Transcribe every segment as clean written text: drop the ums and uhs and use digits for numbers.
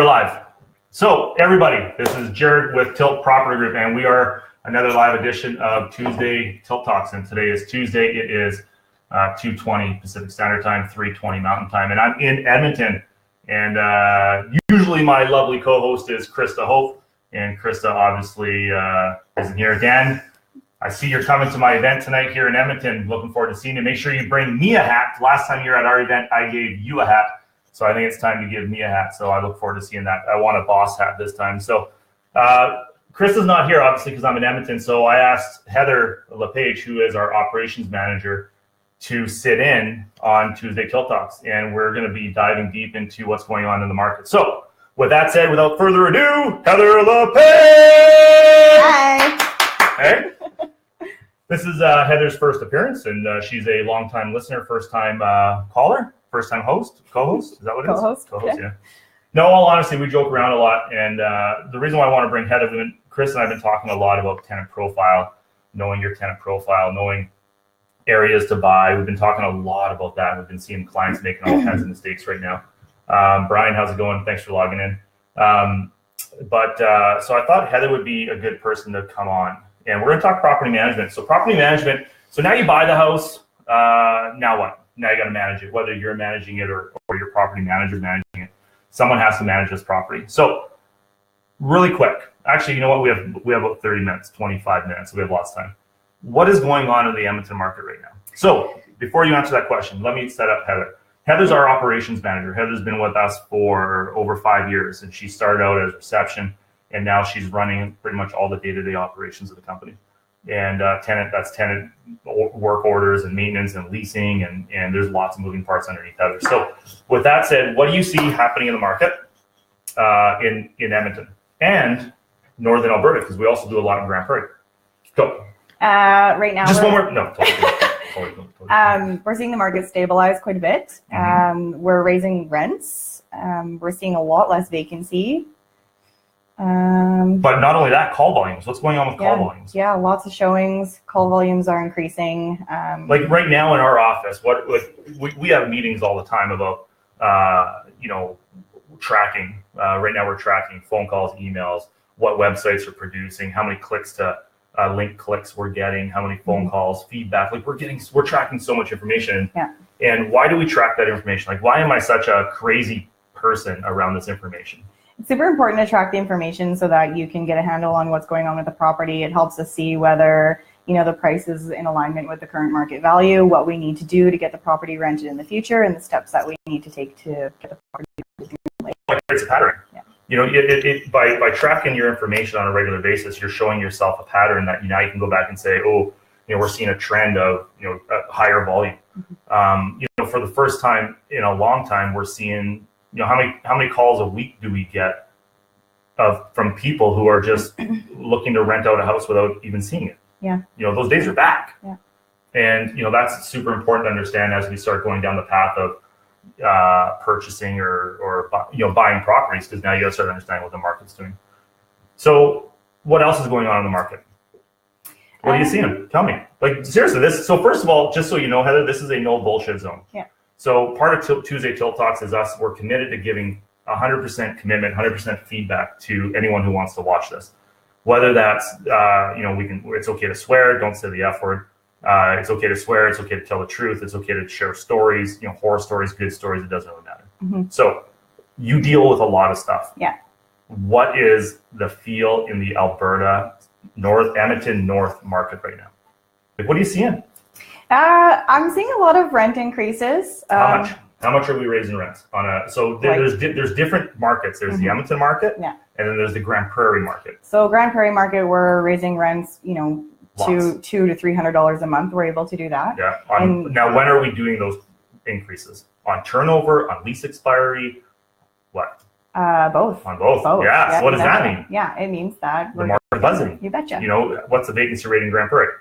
live. So everybody, this is Jared with Tilt Property Group, and we are another live edition of Tuesday Tilt Talks. And today is Tuesday. It is 2:20 Pacific Standard Time, 3:20 Mountain Time, and I'm in Edmonton. And usually my lovely co-host is Krista Hope, and Krista obviously isn't here again. I see you're coming to my event tonight here in Edmonton. Looking forward to seeing you. Make sure you bring me a hat. Last time you were at our event, I gave you a hat. So I think it's time to give me a hat. So I look forward to seeing that. I want a boss hat this time. So Krista's not here, obviously, because I'm in Edmonton. So I asked Heather LePage, who is our operations manager, to sit in on Tuesday Tilt Talks. And we're going to be diving deep into what's going on in the market. So with that said, without further ado, Heather LePage! Hi! Hey. This is Heather's first appearance, and she's a longtime listener, first-time caller. First-time host, co-host, is that what it is? Co-host, Yeah. No, all honesty, we joke around a lot, and the reason why I want to bring Heather, Chris and I have been talking a lot about tenant profile, knowing your tenant profile, knowing areas to buy. We've been talking a lot about that. We've been seeing clients making all kinds of mistakes right now. Brian, how's it going? Thanks for logging in. So I thought Heather would be a good person to come on, and we're going to talk property management. So property management, so now you buy the house, now what? Now you got to manage it, whether you're managing it or your property manager managing it. Someone has to manage this property. So really quick, actually, you know what? We have about 30 minutes, 25 minutes. So we have lots of time. What is going on in the Edmonton market right now? So before you answer that question, let me set up Heather. Heather's our operations manager. Heather's been with us for over 5 years, and she started out as reception, and now she's running pretty much all the day-to-day operations of the company. And tenant work orders and maintenance and leasing, and there's lots of moving parts underneath Heather. So with that said, what do you see happening in the market in Edmonton and Northern Alberta? Because we also do a lot in Grand Prairie. Go. Right now, just one more. No, totally. We're seeing the market stabilize quite a bit. We're raising rents. We're seeing a lot less vacancy. But not only that, call volumes. What's going on with call volumes? Yeah, lots of showings. Call volumes are increasing. Like right now in our office, we have meetings all the time about tracking. Right now we're tracking phone calls, emails, what websites are producing, how many clicks to link clicks we're getting, how many phone calls, feedback. Like we're tracking so much information. Yeah. And why do we track that information? Like, why am I such a crazy person around this information? It's super important to track the information so that you can get a handle on what's going on with the property. It helps us see whether, the price is in alignment with the current market value, what we need to do to get the property rented in the future, and the steps that we need to take to get the property rented later. Like it's a pattern. Yeah. By tracking your information on a regular basis, you're showing yourself a pattern that now you can go back and say, we're seeing a trend of a higher volume. For the first time in a long time, we're seeing how many calls a week do we get from people who are just looking to rent out a house without even seeing it? Yeah. Those days are back. Yeah. And that's super important to understand as we start going down the path of purchasing or buying properties, because now you got to start understanding what the market's doing. So what else is going on in the market? What are you seeing? Tell me. Like, seriously, so first of all, just so you know, Heather, this is a no bullshit zone. Yeah. So part of Tuesday Tilt Talks is us. We're committed to giving 100% commitment, 100% feedback to anyone who wants to watch this. Whether that's, it's okay to swear, don't say the F word. It's okay to swear. It's okay to tell the truth. It's okay to share stories, horror stories, good stories. It doesn't really matter. So you deal with a lot of stuff. Yeah. What is the feel in the Alberta Edmonton North market right now? Like, what are you seeing? I'm seeing a lot of rent increases. How much? How much are we raising rents there's different markets. There's the Edmonton market, and then there's the Grand Prairie market. So Grand Prairie market, we're raising rents, $200 to $300 a month. We're able to do that. Yeah. Now, when are we doing those increases? On turnover, on lease expiry, what? Both. On both. Yeah. So what does that mean? Yeah, it means that the market buzzing. You betcha. What's the vacancy rate in Grand Prairie?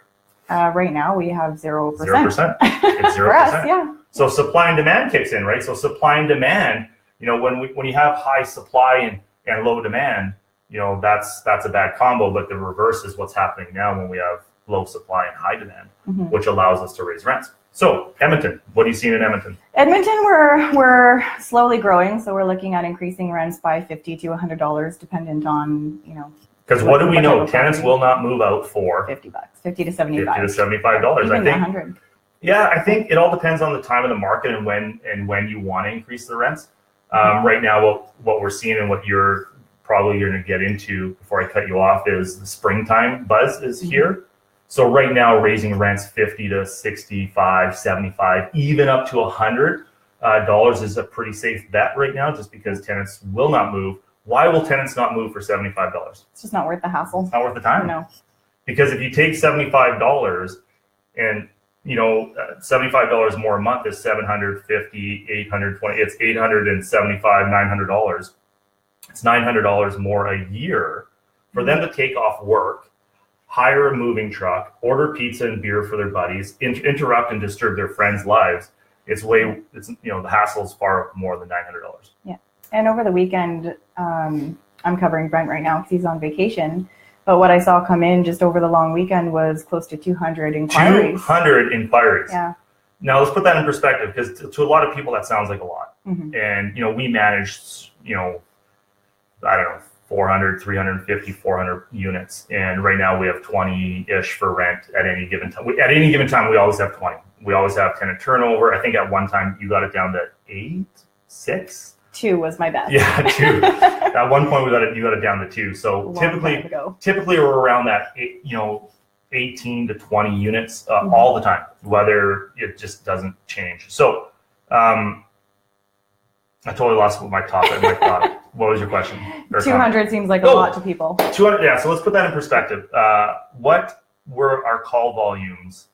Right now we have 0%. 0%. It's 0%. For us, yeah. So supply and demand kicks in, right? So supply and demand, when you have high supply and low demand, that's a bad combo. But the reverse is what's happening now when we have low supply and high demand, which allows us to raise rents. So Edmonton, what are you seeing in Edmonton? Edmonton, we're slowly growing, so we're looking at increasing rents by $50 to $100, dependent on Because what do we know? Tenants will not move out for $50, $50 to $75, $50 to $75. even I think. $100. Yeah, I think it all depends on the time of the market and when you want to increase the rents. Right now, what we're seeing and what you're probably going to get into before I cut you off is the springtime buzz is here. So right now, raising rents $50 to $65, $75, even up to $100 is a pretty safe bet right now, just because tenants will not move. Why will tenants not move for $75? It's just not worth the hassle. It's not worth the time. No. Because if you take $75 and $75 more a month is $750, $820. It's $875, $900. It's $900 more a year for them to take off work, hire a moving truck, order pizza and beer for their buddies, interrupt and disturb their friends' lives. The hassle is far more than $900. Yeah, and over the weekend, I'm covering Brent right now because he's on vacation. But what I saw come in just over the long weekend was close to 200 inquiries. 200 inquiries. Yeah. Now let's put that in perspective, because to a lot of people that sounds like a lot. Mm-hmm. And we manage, I don't know, 400, 350, 400 units. And right now we have 20-ish for rent at any given time. At any given time, we always have 20. We always have tenant turnover. I think at one time you got it down to 8, 6. 2 was my best. Yeah, 2. At one point you got it down to 2. So typically we're around that 18 to 20 units all the time, whether it just doesn't change. So I totally lost my topic. What was your question? 200 seems like a lot to people. 200. Yeah. So let's put that in perspective. What were our call volumes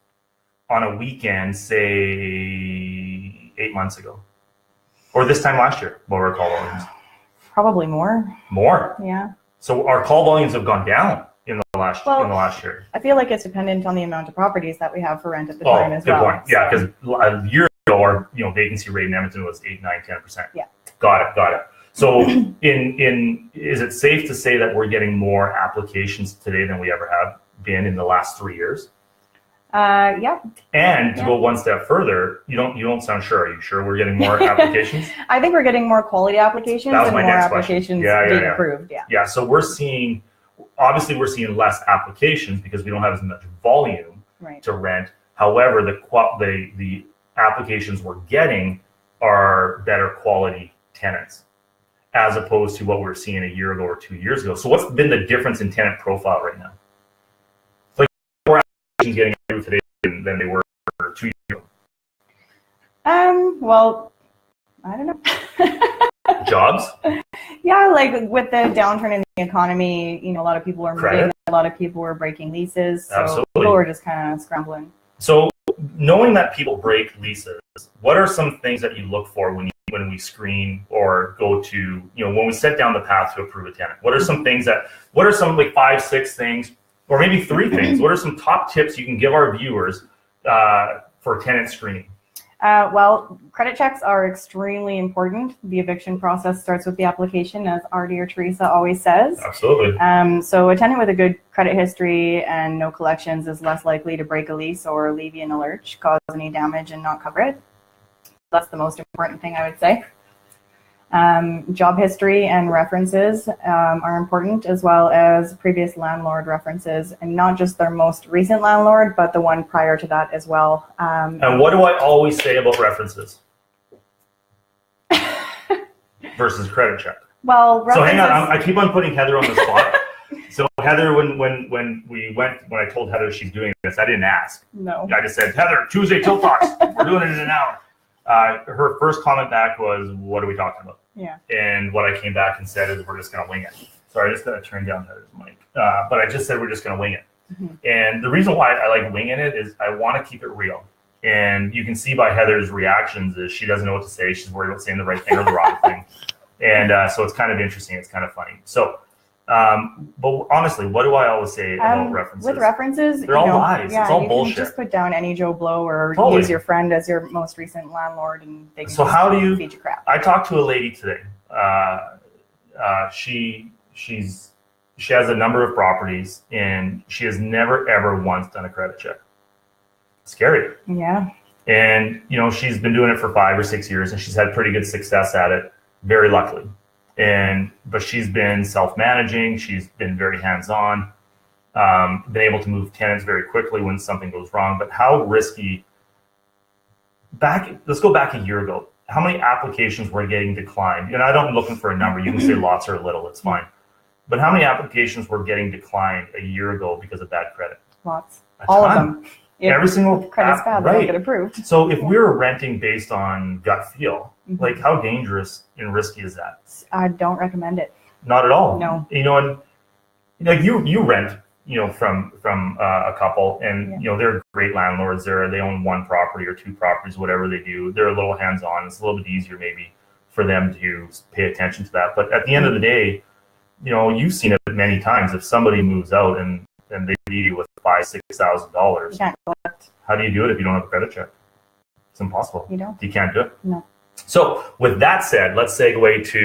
on a weekend, say 8 months ago? Or this time last year, what were our call volumes? Probably more. More? Yeah. So our call volumes have gone down in the last year. I feel like it's dependent on the amount of properties that we have for rent at the time as well. Good point. Yeah, because a year ago, our vacancy rate in Edmonton was 8, 9, 10%. Yeah. Got it. So is it safe to say that we're getting more applications today than we ever have been in the last 3 years? Yeah. And to go one step further, you don't sound sure. Are you sure we're getting more applications? I think we're getting more quality applications and more applications being approved. Yeah. Yeah. So we're seeing less applications because we don't have as much volume to rent. However, the applications we're getting are better quality tenants, as opposed to what we were seeing a year ago or 2 years ago. So what's been the difference in tenant profile right now? Like more applications getting approved today than they were 2 years ago. Well, I don't know. Jobs? Yeah, like with the downturn in the economy, a lot of people are moving, a lot of people were breaking leases, so Absolutely. people were just kind of scrambling. So knowing that people break leases, what are some things that you look for when we screen or go to, when we set down the path to approve a tenant? What are some like 5, 6 things, or maybe 3 things? What are some top tips you can give our viewers for tenant screening? Well, credit checks are extremely important. The eviction process starts with the application, as our dear Teresa always says. Absolutely. So a tenant with a good credit history and no collections is less likely to break a lease or leave you in a lurch, cause any damage, and not cover it. That's the most important thing, I would say. Job history and references are important, as well as previous landlord references, and not just their most recent landlord, but the one prior to that as well. And what do I always say about references versus credit check? Well, so hang on, I keep on putting Heather on the spot. So Heather, when I told Heather she's doing this, I didn't ask. No. I just said, Heather, Tuesday Tilt Talks. We're doing it in an hour. Her first comment back was, what are we talking about? Yeah. And what I came back and said is, we're just going to wing it. Sorry, I just got to turn down Heather's mic. But I just said, we're just going to wing it. Mm-hmm. And the reason why I like winging it is I want to keep it real. And you can see by Heather's reactions is she doesn't know what to say. She's worried about saying the right thing or the wrong thing. And so it's kind of interesting. It's kind of funny. So, but honestly, what do I always say about references? With references, they're all lies. Yeah, it's all you bullshit. Can just put down any Joe Blow or use your friend as your most recent landlord, and they can feed you crap. I talked to a lady today. She has a number of properties, and she has never ever once done a credit check. Scary. Yeah. And, she's been doing it for 5 or 6 years and she's had pretty good success at it, very luckily. But she's been self-managing. She's been very hands-on, been able to move tenants very quickly when something goes wrong. But how risky, let's go back a year ago. How many applications were getting declined? And I don't looking for a number. You can say lots or little, it's fine. But how many applications were getting declined a year ago because of bad credit? Lots. All of them. Every single credit's bad, they don't get approved. So if we were renting based on gut feel, like how dangerous and risky is that? I don't recommend it. Not at all. No. And like you rent, from a couple, and they're great landlords. They own 1 property or 2 properties, whatever they do. They're a little hands-on. It's a little bit easier maybe for them to pay attention to that. But at the end of the day, you've seen it many times. If somebody moves out and they leave you with $5,000-$6,000, you can't collect. How do you do it if you don't have a credit check? It's impossible. You don't. You can't do it. No. So with that said, let's segue to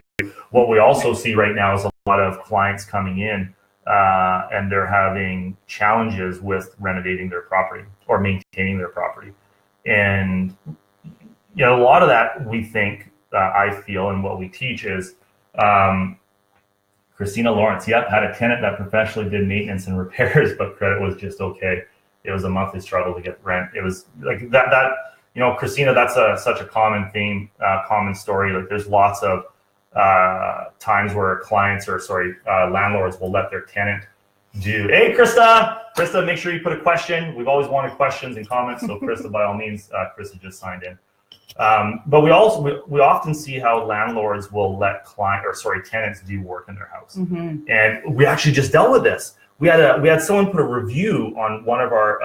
what we also see right now is a lot of clients coming in and they're having challenges with renovating their property or maintaining their property. And, a lot of that we think, I feel, and what we teach is Christina Lawrence, had a tenant that professionally did maintenance and repairs, but credit was just okay. It was a monthly struggle to get rent. It was like that Christina, that's such a common theme, common story. Like there's lots of times where landlords will let their tenant hey, Krista, make sure you put a question. We've always wanted questions and comments. So Krista, by all means, Krista just signed in. But we often see how landlords will let tenants do work in their house. And we actually just dealt with this. We had someone put a review on one of our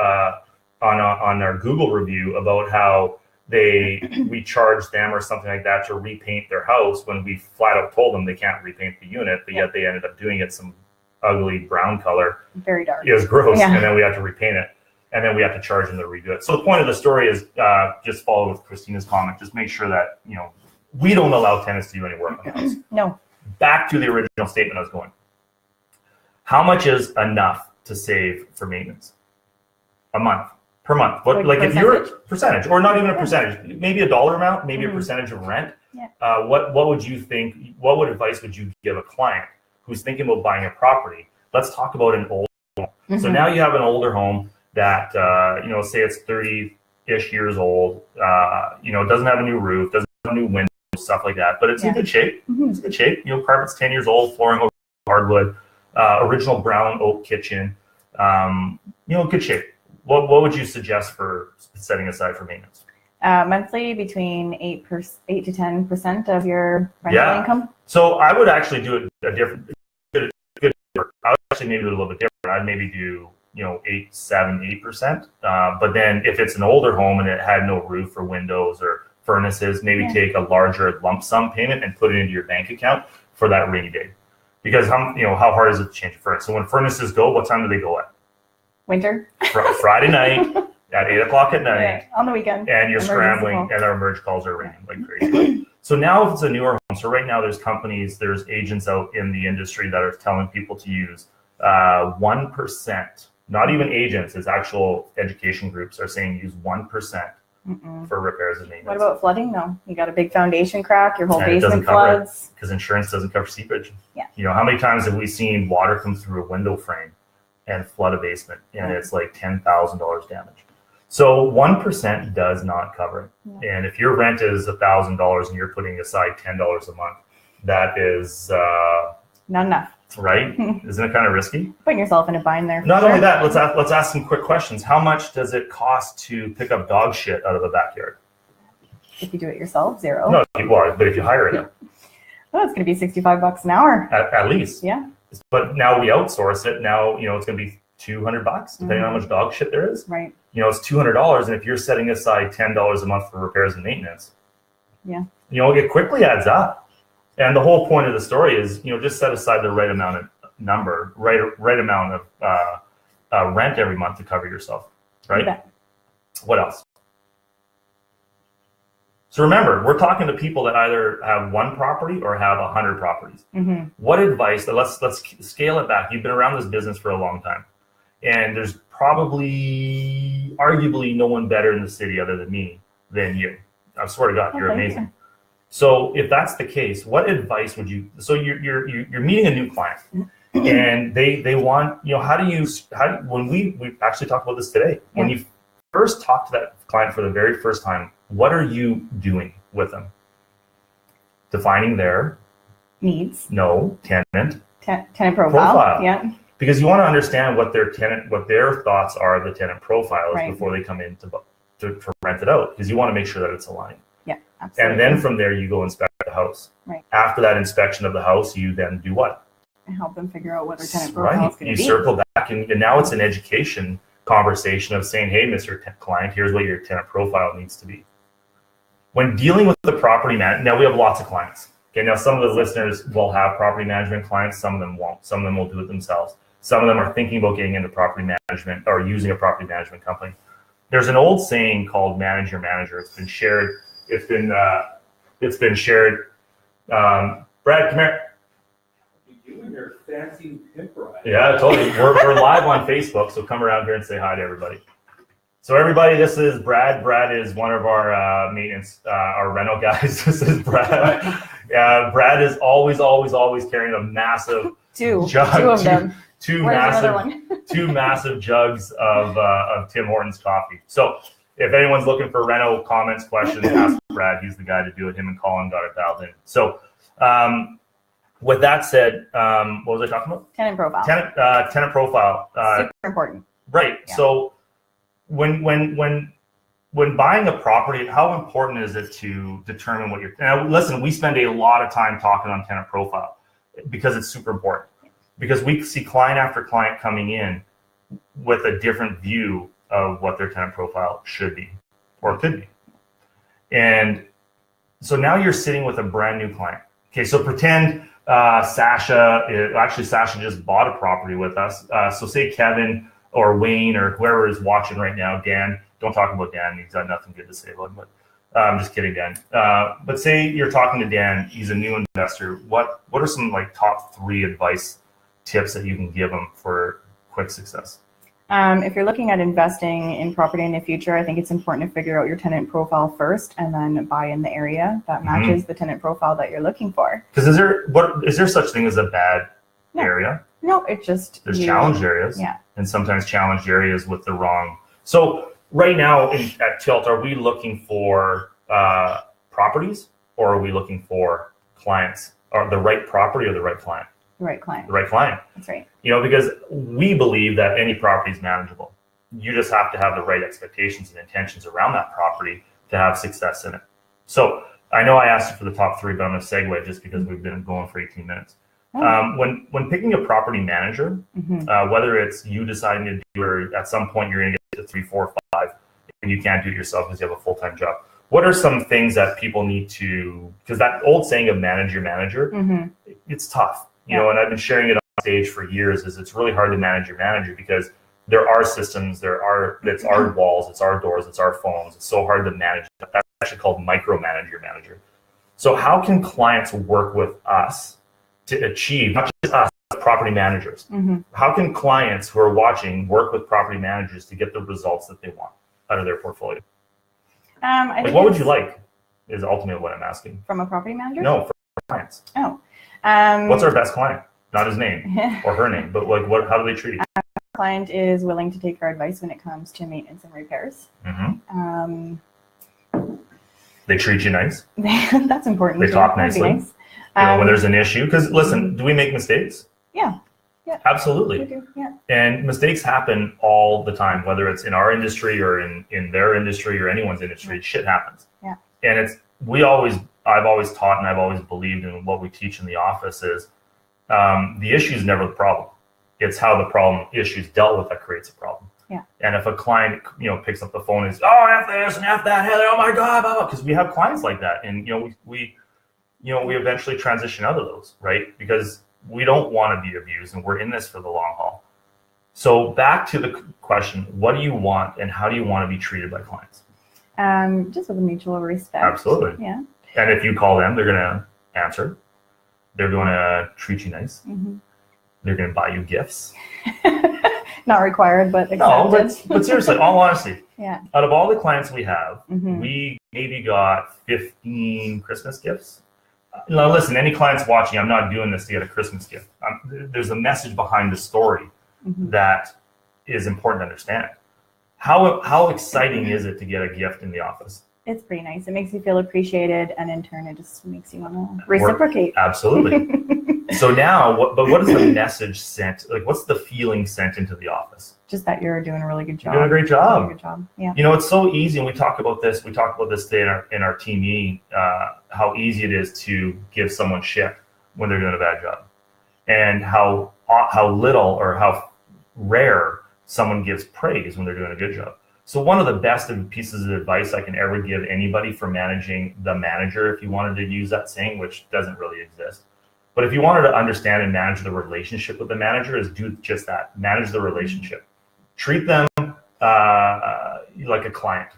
on our Google review about how we charged them or something like that to repaint their house when we flat out told them they can't repaint the unit, but yet they ended up doing it some ugly brown color. Very dark. It was gross, and then we had to repaint it. And then we have to charge them to redo it. So the point of the story is just follow with Christina's comment. Just make sure that, we don't allow tenants to do any work on the house. No. Back to the original statement I was going. How much is enough to save for maintenance? A month, per month. What, like if you're percentage, or not even a percentage, maybe a dollar amount, maybe a percentage of rent. Yeah. What would you think? What advice would you give a client who's thinking about buying a property? Let's talk about an old home. So now you have an older home that, say it's 30-ish years old, doesn't have a new roof, doesn't have a new window, stuff like that, but it's in good shape. It's in good shape. Carpet's 10 years old, flooring over hardwood, original brown oak kitchen, good shape. What would you suggest for setting aside for maintenance? Monthly between 8 to 10% of your rental income. So I would actually do it a different, I would actually maybe do it a little bit different. I'd maybe do 8%. But then if it's an older home and it had no roof or windows or furnaces, maybe take a larger lump sum payment and put it into your bank account for that rainy day. Because how hard is it to change a furnace? So when furnaces go, what time do they go at? Winter. Friday night at 8 o'clock at night. On the weekend. And you're scrambling and our merge calls are ringing like crazy. So now if it's a newer home, so right now there's agents out in the industry that are telling people to use 1%. Not even agents, it's actual education groups are saying use 1% for repairs and maintenance. What about flooding though? You got a big foundation crack, your whole basement floods. Because insurance doesn't cover seepage. Yeah. How many times have we seen water come through a window frame and flood a basement and it's like $10,000 damage? So 1% does not cover it. Yeah. And if your rent is $1,000 and you're putting aside $10 a month, that is not enough. Right? Isn't it kind of risky? Putting yourself in a bind there. Not only that, let's ask some quick questions. How much does it cost to pick up dog shit out of the backyard? If you do it yourself, $0. No, but if you hire it. Well, it's going to be $65 an hour. At least. Yeah. But now we outsource it. Now, it's going to be $200 depending on how much dog shit there is. Right. It's $200. And if you're setting aside $10 a month for repairs and maintenance, it quickly adds up. And the whole point of the story is, just set aside the right amount of right amount of rent every month to cover yourself, right? What else? So remember, we're talking to people that either have 1 property or have 100 properties. What advice? Let's scale it back. You've been around this business for a long time, and there's probably, arguably, no one better in the city other than me than you. I swear to God, you're thank amazing. you. So if that's the case, what advice would you? So you're meeting a new client, and they want, you know, how do you when we actually talked about this today, when you first talk to that client for the very first time, what are you doing with them? Defining their Needs. No, tenant Profile. Yeah. Because you want to understand what their thoughts are of the tenant profiles before they come in to rent it out, because you want to make sure that it's aligned. Yeah, absolutely. And then from there, you go inspect the house. Right. After that inspection of the house, you then do what? And help them figure out what their tenant profile is going to be. You circle back, and now it's an education conversation of saying, hey, Mr. Client, here's what your tenant profile needs to be. When dealing with the property man, now we have lots of clients. Okay, now some of the listeners will have property management clients, some of them won't. Some of them will do it themselves. Some of them are thinking about getting into property management or using a property management company. There's an old saying called "manage your manager." It's been shared. It's been shared. Brad, come here. You and your fancy pimp ride. Yeah, totally. We're live on Facebook, so come around here and say hi to everybody. So everybody, this is Brad. Brad is one of our maintenance, our rental guys. This is Brad. Brad is always carrying a massive two jug, of them. Two massive jugs of Tim Hortons coffee. So if anyone's looking for rental comments, questions, ask Brad. He's the guy to do it. Him and Colin got it dialed in. So with that said, what was I talking about? Tenant profile. Tenant profile. Super important. Right. Yeah. So when buying a property, how important is it to determine what you're? Now, listen, we spend a lot of time talking on tenant profile because it's super important. Because we see client after client coming in with a different view of what their tenant profile should be or could be. And so now you're sitting with a brand new client. Okay, so pretend Sasha just bought a property with us. So say Kevin or Wayne or whoever is watching right now, Dan, don't talk about Dan, he's got nothing good to say about him, but I'm just kidding, Dan. But say you're talking to Dan, he's a new investor. What are some like top 3 advice tips that you can give them for quick success? If you're looking at investing in property in the future, I think it's important to figure out your tenant profile first and then buy in the area that matches the tenant profile that you're looking for. Because is there such thing as a bad area? No, it's just there's challenged areas. Yeah. And sometimes challenged areas with the wrong. So right now at Tilt, are we looking for properties or are we looking for clients? Or the right property or the right client? The right client. The right client. That's right. You know, because we believe that any property is manageable. You just have to have the right expectations and intentions around that property to have success in it. So I know I asked you for the top 3, but I'm going to segue just because we've been going for 18 minutes. When picking a property manager, whether it's you deciding to do or at some point you're going to get to 3, 4, 5, and you can't do it yourself because you have a full-time job. What are some things that people need to, because that old saying of manage your manager, it's tough. You know, and I've been sharing it on stage for years, is it's really hard to manage your manager because there are systems, it's our walls, it's our doors, it's our phones. It's so hard to manage. That's actually called micromanage your manager. So how can clients work with us to achieve, not just us, property managers? How can clients who are watching work with property managers to get the results that they want out of their portfolio? What would you like is ultimately what I'm asking. From a property manager? No, for clients. Oh. What's our best client? Not his name or her name, but like how do they treat you? Our client is willing to take our advice when it comes to maintenance and repairs. They treat you nice. That's important. They talk nicely. Nice. You know, when there's an issue, because listen, do we make mistakes? Yeah. Absolutely. We do. Yeah. And mistakes happen all the time, whether it's in our industry or in their industry or anyone's industry. Shit happens. Yeah. And I've always taught and I've always believed in what we teach in the office is the issue is never the problem. It's how the issue is dealt with that creates a problem. Yeah. And if a client, picks up the phone and says, "Oh, F this and F that, Heather, oh my God," because we have clients like that, and we eventually transition out of those, right? Because we don't want to be abused, and we're in this for the long haul. So back to the question: what do you want, and how do you want to be treated by clients? Just with a mutual respect. Absolutely. Yeah. And if you call them, they're going to answer. They're going to treat you nice. They're going to buy you gifts. Not required, but accepted. No, but seriously, all honesty. Yeah. Out of all the clients we have, we maybe got 15 Christmas gifts. Now, listen, any clients watching, I'm not doing this to get a Christmas gift. There's a message behind the story that is important to understand. How exciting is it to get a gift in the office? It's pretty nice. It makes you feel appreciated, and in turn, it just makes you want to reciprocate. Absolutely. So now, what is the message sent? Like, what's the feeling sent into the office? Just that you're doing a really good job. You're doing a great job. Doing a good job. Yeah. You know, it's so easy, and we talk about this. We talk about this today in our team meeting. How easy it is to give someone shit when they're doing a bad job, and how little or how rare someone gives praise when they're doing a good job. So one of the best pieces of advice I can ever give anybody for managing the manager, if you wanted to use that saying, which doesn't really exist, but if you wanted to understand and manage the relationship with the manager, is do just that. Manage the relationship. Treat them like a client.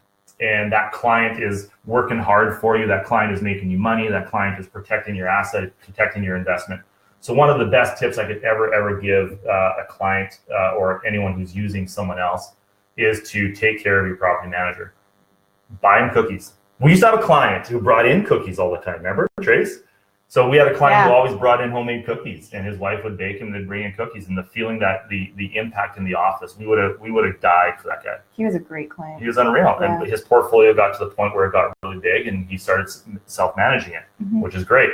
And that client is working hard for you. That client is making you money. That client is protecting your asset, protecting your investment. So one of the best tips I could ever give a client or anyone who's using someone else is to take care of your property manager. Buy them cookies. We used to have a client who brought in cookies all the time. Remember, Trace? So we had a client who always brought in homemade cookies, and his wife would bake him and they'd bring in cookies. And the feeling that the impact in the office, we would have died for that guy. He was a great client. He was unreal, and his portfolio got to the point where it got really big, and he started self-managing it, which is great.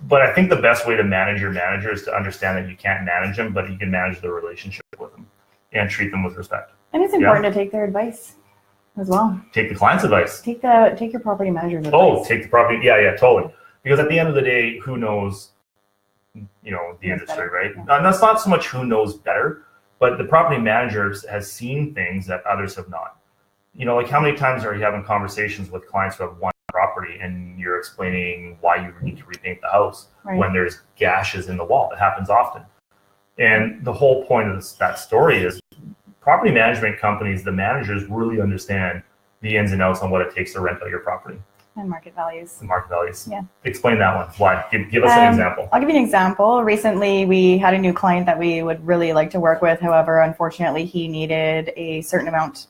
But I think the best way to manage your manager is to understand that you can't manage them, but you can manage the relationship with them and treat them with respect. And it's important to take their advice as well. Take the client's advice. Take your property manager's advice. Oh, take the property. Yeah, totally. Because at the end of the day, who knows, the industry, right? Yeah. And that's not so much who knows better, but the property manager has seen things that others have not. Like how many times are you having conversations with clients who have one property and you're explaining why you need to repaint the house when there's gashes in the wall? It happens often. And the whole point of that story is property management companies, the managers really understand the ins and outs on what it takes to rent out your property. And market values. The market values. Yeah. Explain that one. Why? Give us an example. I'll give you an example. Recently, we had a new client that we would really like to work with. However, unfortunately, he needed a certain amount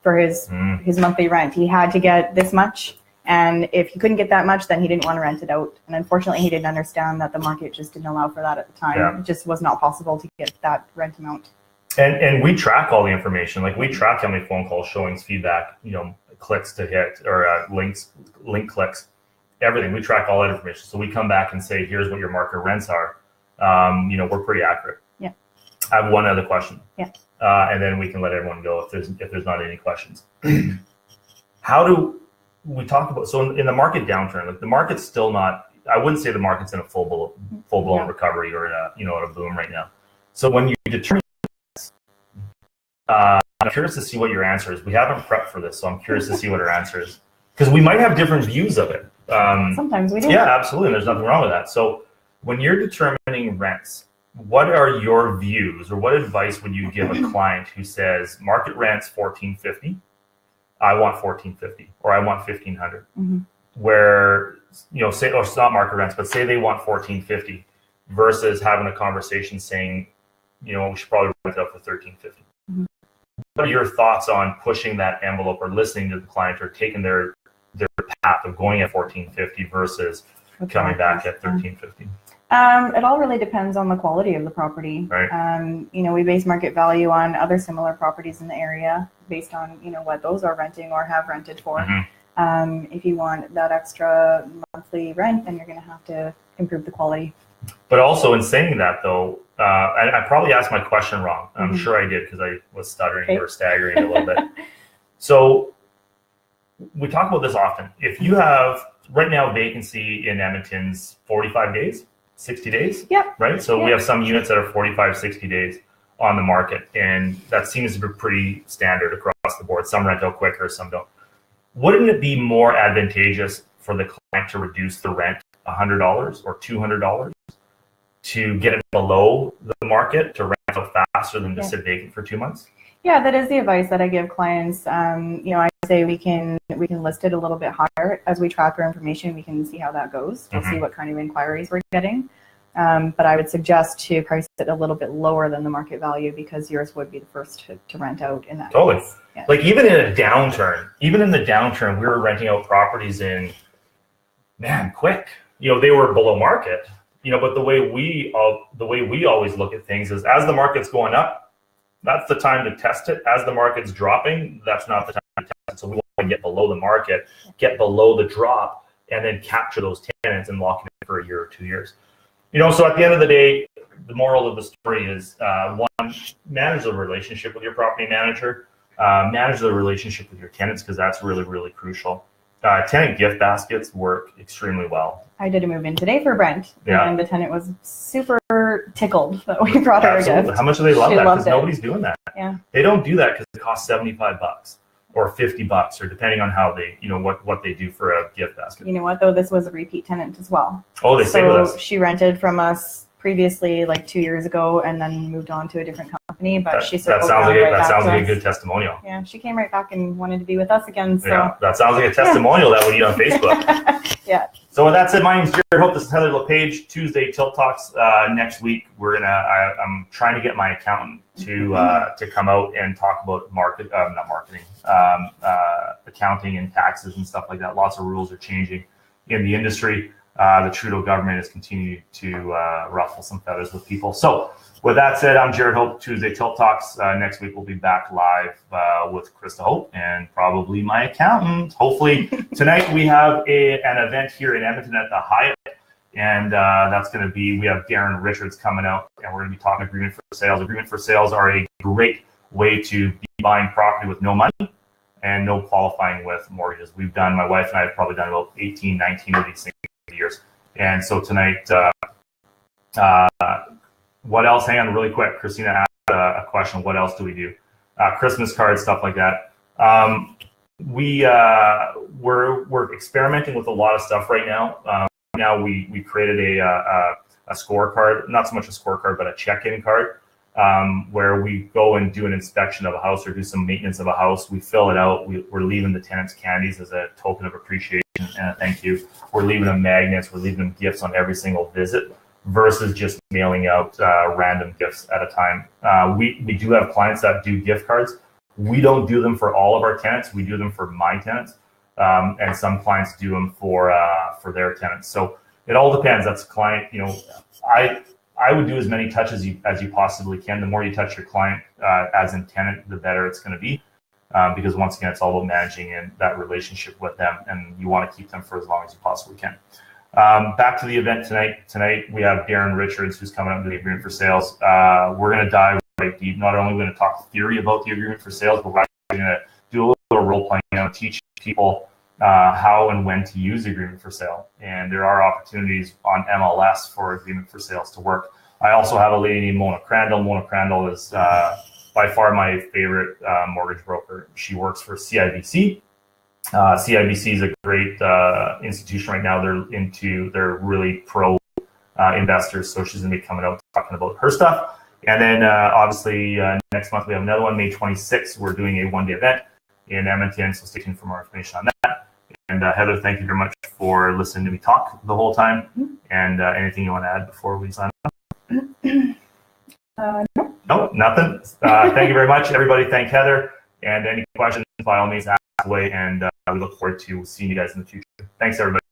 for his monthly rent. He had to get this much. And if he couldn't get that much, then he didn't want to rent it out. And unfortunately, he didn't understand that the market just didn't allow for that at the time. Yeah. It just was not possible to get that rent amount. And we track all the information. Like we track how many phone calls, showings, feedback, clicks to hit or link clicks, everything. We track all that information. So we come back and say, here's what your market rents are. We're pretty accurate. Yeah. I have one other question. Yeah. And then we can let everyone go if there's not any questions. How do we talk about, so in the market downturn, like the market's still not, I wouldn't say the market's in a full-blown recovery or in a boom right now. So when you determine I'm curious to see what your answer is. We haven't prepped for this, so I'm curious to see what our answer is. Because we might have different views of it. Sometimes we do. Yeah, absolutely. There's nothing wrong with that. So when you're determining rents, what are your views or what advice would you give a client who says market rent's $1,450, I want $1,450 or I want $1,500? Where, say, or it's not market rents, but say they want $1,450 versus having a conversation saying, we should probably rent it up for $1,350. What are your thoughts on pushing that envelope or listening to the client or taking their path of going at $1,450 versus coming back at $1,350? It all really depends on the quality of the property. Right. We base market value on other similar properties in the area based on, what those are renting or have rented for. If you want that extra monthly rent, then you're going to have to improve the quality. But also in saying that, though, I probably asked my question wrong. I'm sure I did because I was stuttering or staggering a little bit. So we talk about this often. If you have right now vacancy in Edmonton's 45 days, 60 days, right? So we have some units that are 45, 60 days on the market, and that seems to be pretty standard across the board. Some rent out quicker, some don't. Wouldn't it be more advantageous for the client to reduce the rent $100 or $200 to get it below the market to rent out faster than to sit vacant for 2 months? Yeah, that is the advice that I give clients. I say we can list it a little bit higher. As we track our information, we can see how that goes. We'll see what kind of inquiries we're getting. But I would suggest to price it a little bit lower than the market value because yours would be the first to rent out in that Totally. case. Yeah. Like even in the downturn, we were renting out properties in, quick. They were below market. But the way we always look at things is as the market's going up, that's the time to test it. As the market's dropping, that's not the time to test it. So we want to get below the market, get below the drop, and then capture those tenants and lock them in for a year or 2 years. So at the end of the day, the moral of the story is one, manage the relationship with your property manager, manage the relationship with your tenants because that's really, really crucial. Tenant gift baskets work extremely well. I did a move-in today for Brent, Yeah. and the tenant was super tickled that we brought her a gift. How much do they love She that? loved Because it. nobody's doing that. Yeah. They don't do that because it costs $75 or $50, or depending on how they, what they do for a gift basket. You know what, though? This was a repeat tenant as well. Oh, they stayed with us. She rented from us previously, like 2 years ago, and then moved on to a different company, but she circled sounds around like right back sounds to like a us. good testimonial. Yeah, she came right back and wanted to be with us again. So. Yeah, that sounds like a testimonial that we need on Facebook. Yeah. So with that said, my name's Jared Hope. This is Heather LePage. Tuesday Tilt Talks. Next week I'm trying to get my accountant to come out and talk about accounting and taxes and stuff like that. Lots of rules are changing in the industry. The Trudeau government has continued to ruffle some feathers with people. So with that said, I'm Jared Hope. Tuesday Tilt Talks. Next week we'll be back live with Krista Hope and probably my accountant. Hopefully tonight we have an event here in Edmonton at the Hyatt, and that's going to be, we have Darren Richards coming out, and we're going to be talking agreement for sales. Agreement for sales are a great way to be buying property with no money and no qualifying with mortgages. My wife and I have probably done about 18, 19 of these things years. And so tonight, what else? Hang on really quick. Christina asked a question. What else do we do? Christmas cards, stuff like that. We're experimenting with a lot of stuff right now. Now we created a scorecard, not so much a scorecard, but a check-in card, where we go and do an inspection of a house or do some maintenance of a house. We fill it out. We're leaving the tenants candies as a token of appreciation and a thank you. We're leaving them magnets. We're leaving them gifts on every single visit versus just mailing out random gifts at a time. We do have clients that do gift cards. We don't do them for all of our tenants. We do them for my tenants, and some clients do them for their tenants. So it all depends. That's a client. I would do as many touches as you possibly can. The more you touch your client as in tenant, the better it's going to be. Because once again, it's all about managing and that relationship with them, and you want to keep them for as long as you possibly can. Back to the event tonight. Tonight we have Darren Richards, who's coming up to the agreement for sales. We're going to dive right deep. Not only are we going to talk theory about the agreement for sales, but we're actually going to do a little role playing, teach people how and when to use the agreement for sale. And there are opportunities on MLS for agreement for sales to work. I also have a lady named Mona Crandall. Mona Crandall is by far my favorite mortgage broker. She works for CIBC. CIBC is a great institution right now. They're really pro investors. So she's gonna be coming out talking about her stuff. And then obviously next month we have another one, May 26th. We're doing a one-day event in Edmonton. So stay tuned for more information on that. And Heather, thank you very much for listening to me talk the whole time. And anything you want to add before we sign off? No, nothing. Thank you very much, everybody. Thank Heather. And any questions, by all means, ask away. And we look forward to seeing you guys in the future. Thanks, everybody.